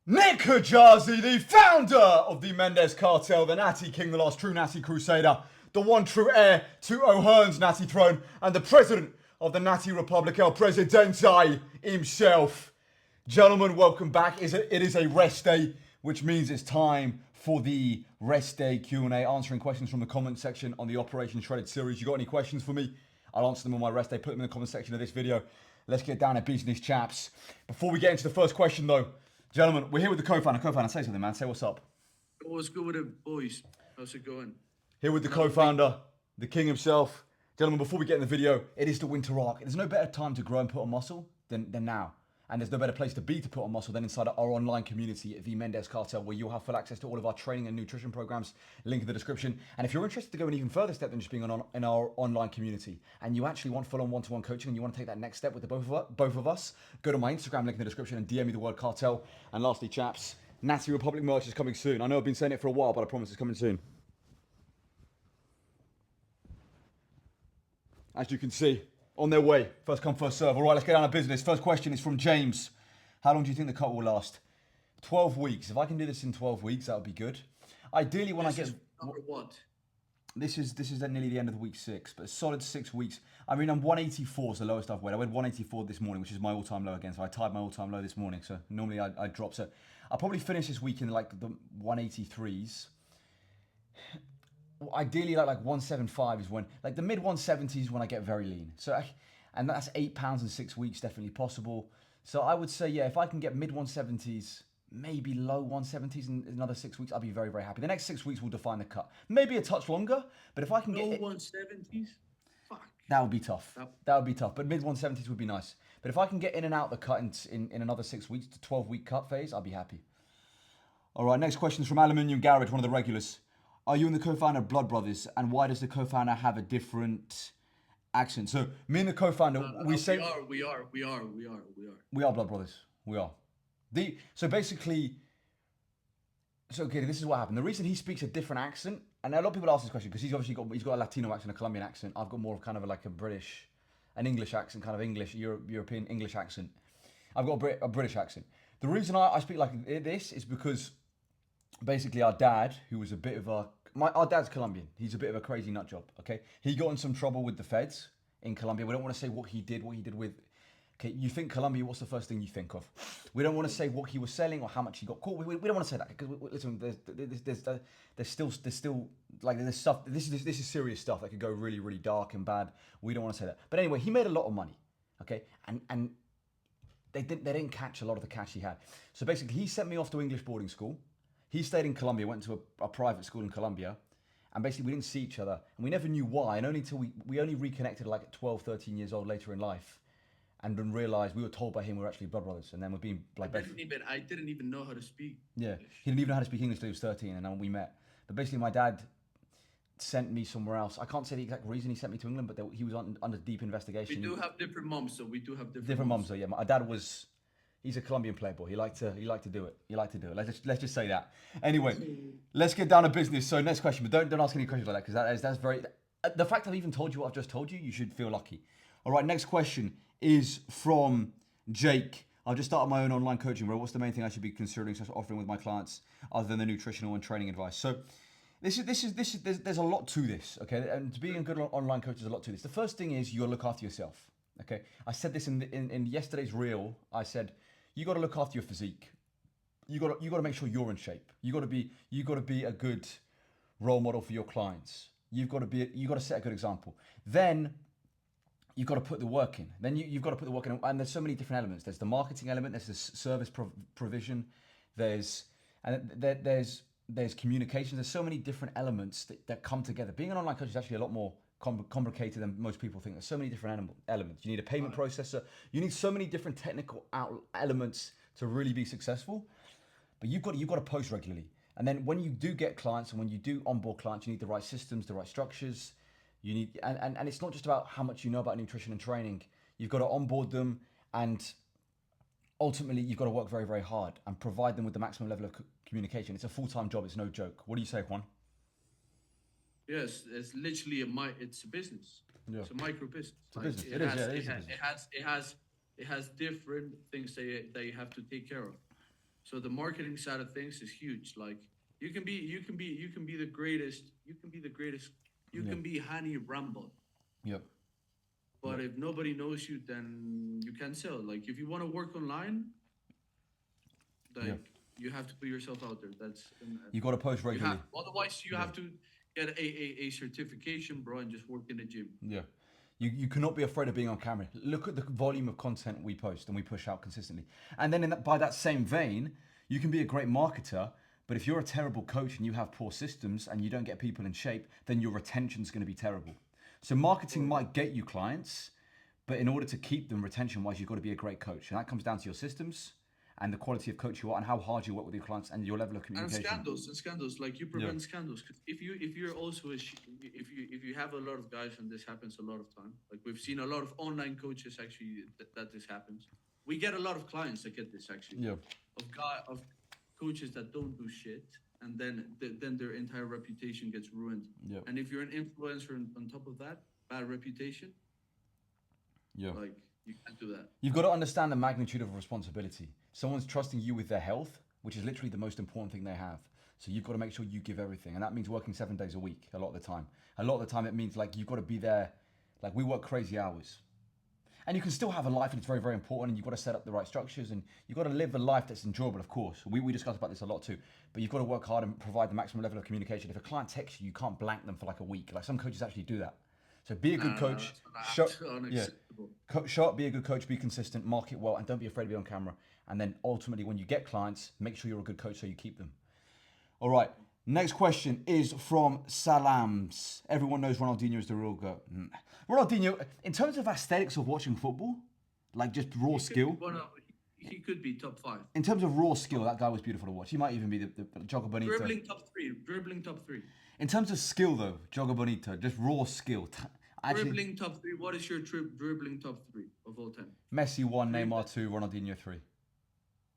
Nick Hajazi, the founder of the Mendez Cartel, the Natty King, the last true Natty Crusader, the one true heir to O'Hearn's Natty throne, and the president of the Natty Republic, El Presidente himself. Gentlemen, welcome back. It is a rest day, which means it's time for the rest day Q&A, answering questions from the comment section on the Operation Shredded series. You got any questions for me? I'll answer them on my rest day. Put them in the comment section of this video. Let's get down to business, chaps. Before we get into the first question, though, gentlemen, we're here with the co-founder. Co-founder, say something, man. Say what's up. What's good with it, boys? How's it going? Here with the co-founder, the king himself. Gentlemen, before we get in the video, it is the winter arc. There's no better time to grow and put on muscle than now. And there's no better place to be to put on muscle than inside our online community at the Mendez Cartel, where you'll have full access to all of our training and nutrition programs. Link in the description. And if you're interested to go an even further step than just being in our online community, and you actually want full-on one-to-one coaching, and you want to take that next step with both of us, go to my Instagram, link in the description, and DM me the word cartel. And lastly, chaps, Natty Republic merch is coming soon. I know I've been saying it for a while, but I promise it's coming soon. As you can see, on their way. First come, first serve. All right, let's get down to business. First question is from James. How long do you think the cut will last? 12 weeks. If I can do this in 12 weeks, that would be good. Ideally, when This I is get... number what? This is at nearly the end of the week 6, but a solid 6 weeks. I mean, I'm 184 is the lowest I've weighed. I weighed 184 this morning, which is my all-time low again. So I tied my all-time low this morning. So normally I drop. So I'll probably finish this week in like the 183s. Ideally, like 175 is when, like the mid 170s is when I get very lean. And that's 8 pounds in 6 weeks, definitely possible. So I would say, yeah, if I can get mid 170s, maybe low 170s in another 6 weeks, I'll be very, very happy. The next 6 weeks will define the cut. Maybe a touch longer, but if I can No get 170s? Fuck. that would be tough. That would be tough. But mid 170s would be nice. But if I can get in and out the cut in another 6 weeks to 12-week cut phase, I'll be happy. All right, next question is from Aluminium Garage, one of the regulars. Are you and the co-founder Blood Brothers? And why does the co-founder have a different accent? So me and the co-founder, we say... We are. We are Blood Brothers. We are. So basically... So, okay, this is what happened. The reason he speaks a different accent, and a lot of people ask this question, because he's got a Latino accent, a Colombian accent. I've got more of kind of like an English accent, kind of English, European English accent. I've got a British accent. The reason I speak like this is because basically our dad, who was a bit of our dad's Colombian. He's a bit of a crazy nut job, okay? He got in some trouble with the feds in Colombia. We don't want to say what he did with... Okay, you think Colombia, what's the first thing you think of? We don't want to say what he was selling or how much he got caught. We don't want to say that because listen, there's still like there's stuff. This is serious stuff that could go really, really dark and bad. We don't want to say that. But anyway, he made a lot of money, okay, and they didn't catch a lot of the cash he had. So basically, he sent me off to English boarding school. He stayed in Colombia, went to a private school in Colombia, and basically we didn't see each other, and we never knew why. And only until we only reconnected like at 12, 13 years old later in life. And then realised we were told by him we were actually blood brothers, and then we're being like. I didn't even know how to speak. Yeah, English. He didn't even know how to speak English till he was 13, and then we met. But basically, my dad sent me somewhere else. I can't say the exact reason he sent me to England, but he was under deep investigation. We do have different moms, so we do have different moms. So yeah, my dad was. He's a Colombian playboy. He liked to do it. Let's just say that. Anyway, let's get down to business. So next question, but don't ask any questions like that because that's very. The fact I've even told you what I've just told you, you should feel lucky. All right, next question is from Jake. I've just started my own online coaching, bro. What's the main thing I should be considering offering with my clients other than the nutritional and training advice? So there's a lot to this, okay? And to be a good online coach, there's a lot to this. The first thing is you gotta look after yourself, okay? I said this in yesterday's reel. I said you gotta look after your physique. You gotta make sure you're in shape. You gotta be a good role model for your clients. You gotta set a good example. Then you've got to put the work in. Then you've got to put the work in. And there's so many different elements. There's the marketing element. There's the service provision. There's communication. There's so many different elements that come together. Being an online coach is actually a lot more complicated than most people think. There's so many different elements. You need a payment processor. You need so many different technical elements to really be successful. But you've got to post regularly. And then when you do get clients and when you do onboard clients, you need the right systems, the right structures. You need, and it's not just about how much you know about nutrition and training. You've got to onboard them, and ultimately you've got to work very, very hard and provide them with the maximum level of communication. It's a full-time job. It's no joke. What do you say, Juan? Yes, it's literally it's a business. Yeah. It's a micro business. It's a business. It has different things that you have to take care of. So the marketing side of things is huge. Like you can be the greatest. You can be the greatest. You Yeah. can be Hani Rambo. Yep. But if nobody knows you, then you can't sell. Like if you want to work online, Yeah. like you have to put yourself out there. You got to post You have regularly. otherwise you Yeah. have to get a certification, bro, and just work in the gym. Yeah. You cannot be afraid of being on camera. Look at the volume of content we post and we push out consistently. And then by that same vein, you can be a great marketer, but if you're a terrible coach and you have poor systems and you don't get people in shape, then your retention's going to be terrible. So marketing might get you clients, but in order to keep them retention-wise, you've got to be a great coach. And that comes down to your systems and the quality of coach you are and how hard you work with your clients and your level of And communication. scandals, like you prevent scandals. Because if you're also if you have a lot of guys, and this happens a lot of time, like we've seen a lot of online coaches actually that this happens. We get a lot of clients that get this actually. Yeah. Of coaches that don't do shit, and then their entire reputation gets ruined. Yeah. And if you're an influencer on top of that, bad reputation, Yeah. like you can't do that. You've got to understand the magnitude of responsibility. Someone's trusting you with their health, which is literally the most important thing they have. So you've got to make sure you give everything. And that means working 7 days a week a lot of the time. A lot of the time it means like you've got to be there. Like we work crazy hours. And you can still have a life and it's very, very important. And you've got to set up the right structures and you've got to live a life that's enjoyable, of course. We discuss about this a lot too. But you've got to work hard and provide the maximum level of communication. If a client texts you, you can't blank them for like a week. Like some coaches actually do that. So be a good coach. That's unacceptable. Show up, be a good coach, be consistent, market well, and don't be afraid to be on camera. And then ultimately, when you get clients, make sure you're a good coach so you keep them. All right. Next question is from Salams. Everyone knows Ronaldinho is the real goat. Ronaldinho, in terms of aesthetics of watching football, like just raw skill. He could be top 5. In terms of raw skill, that guy was beautiful to watch. He might even be the Jogger Bonito. Dribbling top 3. In terms of skill, though, Jogger Bonito, just raw skill. Dribbling top 3. What is your dribbling top 3 of all time? Messi 1, Neymar 2, Ronaldinho 3.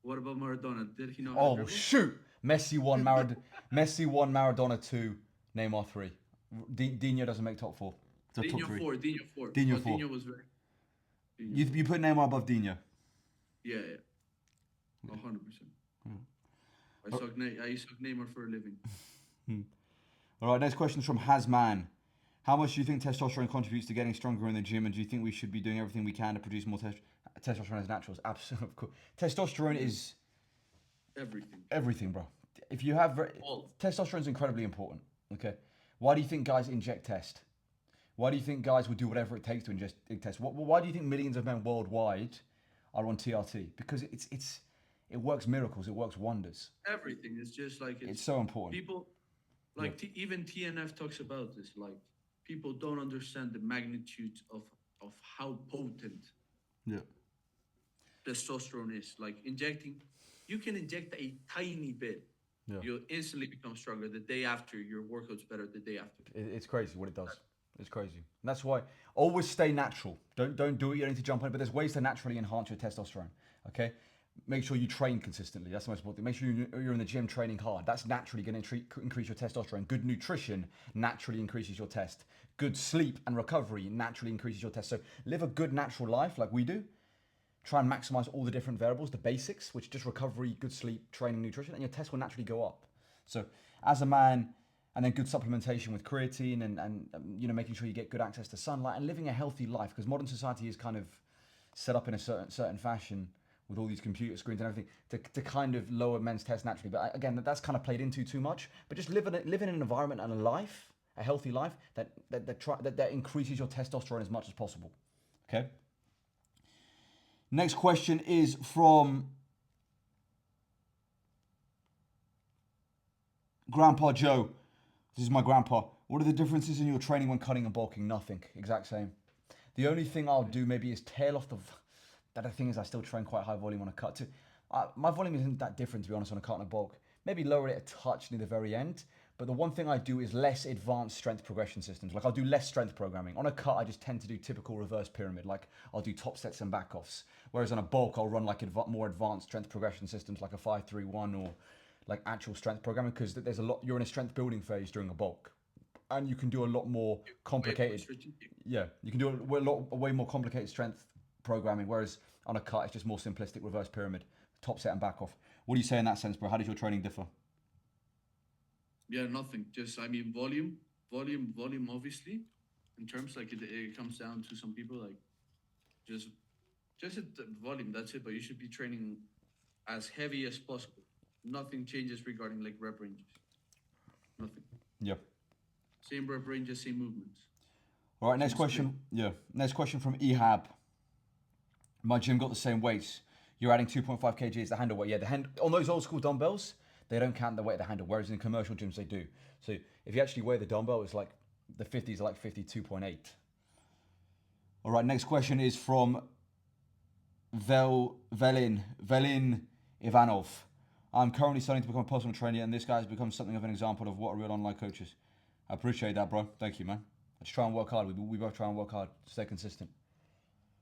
What about Maradona? Did he know how to Oh, dribble? shoot! Messi 1, Maradona 2, Neymar 3. Dino doesn't make top 4. So Dino top 3. 4. Dino 4. Dino was very... You put Neymar above Dino? Yeah. 100%. I suck Neymar for a living. All right, next question is from Hasman. How much do you think testosterone contributes to getting stronger in the gym, and do you think we should be doing everything we can to produce more testosterone as naturals? Absolutely, of course. Testosterone is everything, bro. If you have testosterone is incredibly important. Okay, why do you think guys inject test? Why do you think guys would do whatever it takes to inject test? Why do you think millions of men worldwide are on TRT? Because it works miracles. It works wonders. Everything is just like it's so important. People like even TNF talks about this. Like people don't understand the magnitude of how potent testosterone is. Like you can inject a tiny bit. Yeah. You'll instantly become stronger the day after. Your workout's better the day after. It's crazy what it does. It's crazy. And that's why always stay natural. Don't do it. You don't need to jump on it. But there's ways to naturally enhance your testosterone. Okay. Make sure you train consistently. That's the most important thing. Make sure you're in the gym training hard. That's naturally going to increase your testosterone. Good nutrition naturally increases your test. Good sleep and recovery naturally increases your test. So live a good natural life like we do. Try and maximize all the different variables, the basics, which just recovery, good sleep, training, nutrition, and your test will naturally go up. So as a man, and then good supplementation with creatine and making sure you get good access to sunlight and living a healthy life, because modern society is kind of set up in a certain fashion with all these computer screens and everything to kind of lower men's tests naturally. But again, that's kind of played into too much. But just live in an environment and a healthy life that increases your testosterone as much as possible. Okay. Next question is from Grandpa Joe. This is my grandpa. What are the differences in your training when cutting and bulking? Nothing. Exact same. The only thing I'll do maybe is tail off the... The thing is I still train quite high volume on a cut too. My volume isn't that different, to be honest, on a cut and a bulk. Maybe lower it a touch near the very end. But the one thing I do is less advanced strength progression systems. Like I'll do less strength programming. On a cut, I just tend to do typical reverse pyramid. Like I'll do top sets and back offs. Whereas on a bulk, I'll run like more advanced strength progression systems like a 5-3-1 or like actual strength programming, because there's a lot, you're in a strength building phase during a bulk. And you can do a lot more complicated. You can do a way more complicated strength programming. Whereas on a cut, it's just more simplistic reverse pyramid, top set and back off. What do you say in that sense, bro? How does your training differ? Yeah, nothing. Just, I mean, volume. Obviously, in terms like it comes down to some people like just volume. That's it. But you should be training as heavy as possible. Nothing changes regarding like rep ranges. Nothing. Yeah. Same rep ranges, same movements. All right, next question. Yeah. Next question from Ehab. My gym got the same weights. You're adding 2.5 kg as the handle weight. Yeah, on those old school dumbbells, they don't count the weight of the handle, whereas in commercial gyms they do. So if you actually weigh the dumbbell, it's like the 50s are like 52.8. All right, next question is from Velin Ivanov. I'm currently starting to become a personal trainer, and this guy has become something of an example of what a real online coach is. I appreciate that, bro. Thank you, man. Let's try and work hard. We both try and work hard. Stay consistent.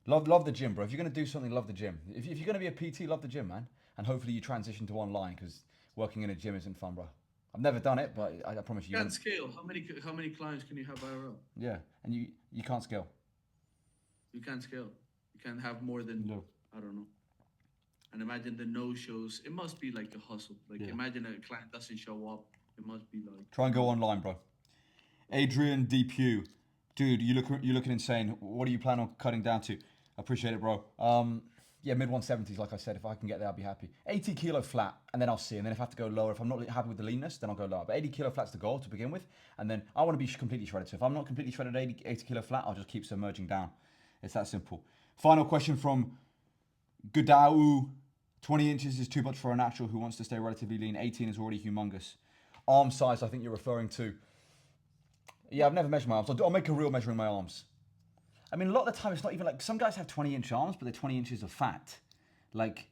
Love the gym, bro. If you're going to do something, love the gym. If you're going to be a PT, love the gym, man. And hopefully you transition to online, because working in a gym isn't fun, bro. I've never done it, but I promise you. You can't scale. How many clients can you have IRL? Yeah, and you can't scale. You can't scale. You can't have more than, No. I don't know. And imagine the no-shows. It must be like a hustle. Like, imagine a client doesn't show up. It must be like... Try and go online, bro. Adrian Depew. Dude, you're looking insane. What do you plan on cutting down to? I appreciate it, bro. Yeah, mid 170s, like I said. If I can get there, I'll be happy. 80 kilo flat, and then I'll see. And then if I have to go lower, if I'm not happy with the leanness, then I'll go lower. But 80 kilo flat's the goal to begin with. And then I want to be completely shredded. So if I'm not completely shredded 80 kilo flat, I'll just keep submerging down. It's that simple. Final question from Gudau. 20 inches is too much for a natural who wants to stay relatively lean. 18 is already humongous. Arm size, I think you're referring to. Yeah, I've never measured my arms. I'll make a reel measuring my arms. I mean, a lot of the time, it's not even like, some guys have 20-inch arms, but they're 20 inches of fat. Like,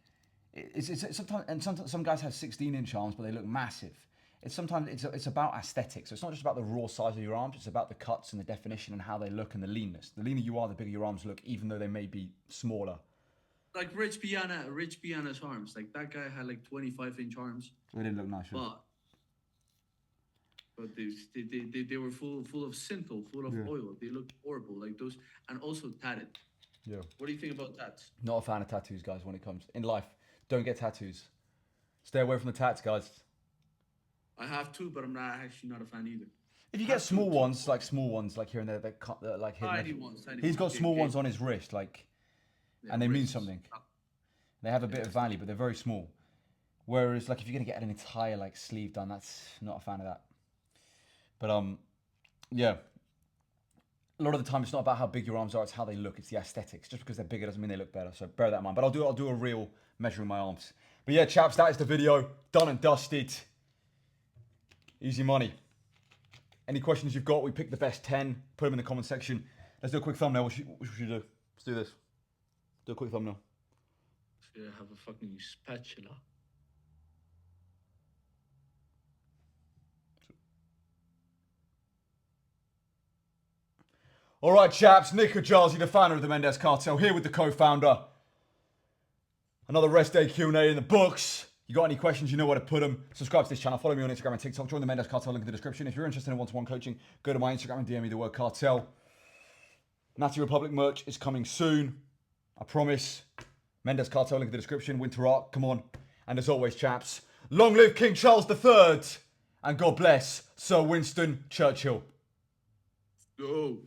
it's sometimes, and sometimes some guys have 16-inch arms, but they look massive. It's about aesthetics. So it's not just about the raw size of your arms, it's about the cuts and the definition and how they look and the leanness. The leaner you are, the bigger your arms look, even though they may be smaller. Like Rich Piana's arms. Like, that guy had like 25-inch arms. They didn't look nice, right? But they were full of synthol, full of oil. They looked horrible, like those, and also tatted. Yeah. What do you think about tats? Not a fan of tattoos, guys. When it comes in life, don't get tattoos. Stay away from the tats, guys. I have two, but I'm actually not a fan either. If you get small ones like here and there, like tiny ones. He's got small ones on his wrist, like, and they mean something. They have a bit of value, but they're very small. Whereas, like, if you're gonna get an entire like sleeve done, that's not a fan of that. But yeah. A lot of the time, it's not about how big your arms are; it's how they look. It's the aesthetics. Just because they're bigger doesn't mean they look better. So bear that in mind. But I'll do a real measuring my arms. But yeah, chaps, that is the video done and dusted. Easy money. Any questions you've got? We picked the best 10. Put them in the comment section. Let's do a quick thumbnail. What should we do? Let's do this. Do a quick thumbnail. So I have a fucking spatula. All right, chaps. Nick Ajazi, the founder of the Mendes Cartel, here with the co-founder. Another rest day Q&A in the books. You got any questions, you know where to put them. Subscribe to this channel. Follow me on Instagram and TikTok. Join the Mendes Cartel, link in the description. If you're interested in one-to-one coaching, go to my Instagram and DM me the word cartel. Natty Republic merch is coming soon. I promise. Mendes Cartel, link in the description. Winter Art, come on. And as always, chaps, long live King Charles III. And God bless Sir Winston Churchill. Go.